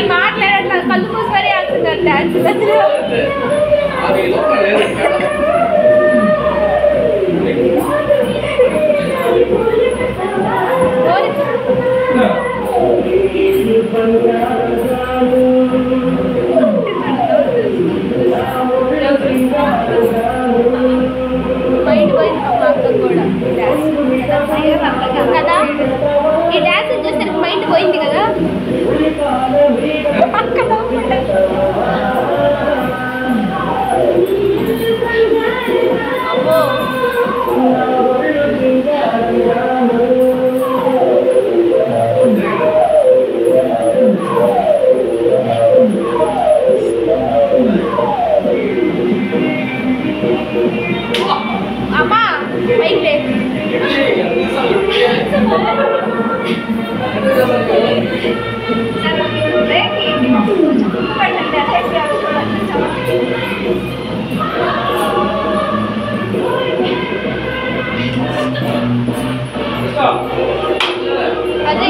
మాట్లాడట్లేదు కళ్ళు మూసుకొని ఆడుతున్నారు డాన్స్ మైండ్ పోయింది కూడా కదా ఈ డాన్స్ చూస్తే మైండ్ పోయింది కదా అమ్మో అమ్మా పైకి అదే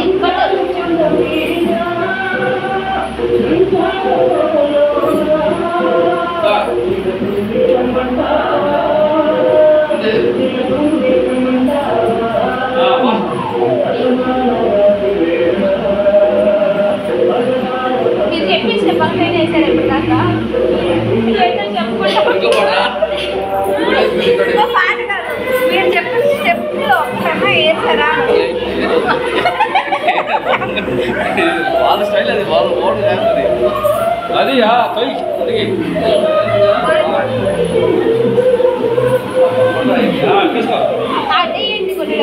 మీరు చెప్పించిన పక్కన వేసారు ఇప్పుడు దాకా పాట కాదు మీరు చెప్పిన స్టెప్లో ఒక్కన్నా వేసారా వాళ్ళ స్టైల్ అది వాళ్ళు ఓన్ చేస్తుంది అది అదే ఏంటి కొన్ని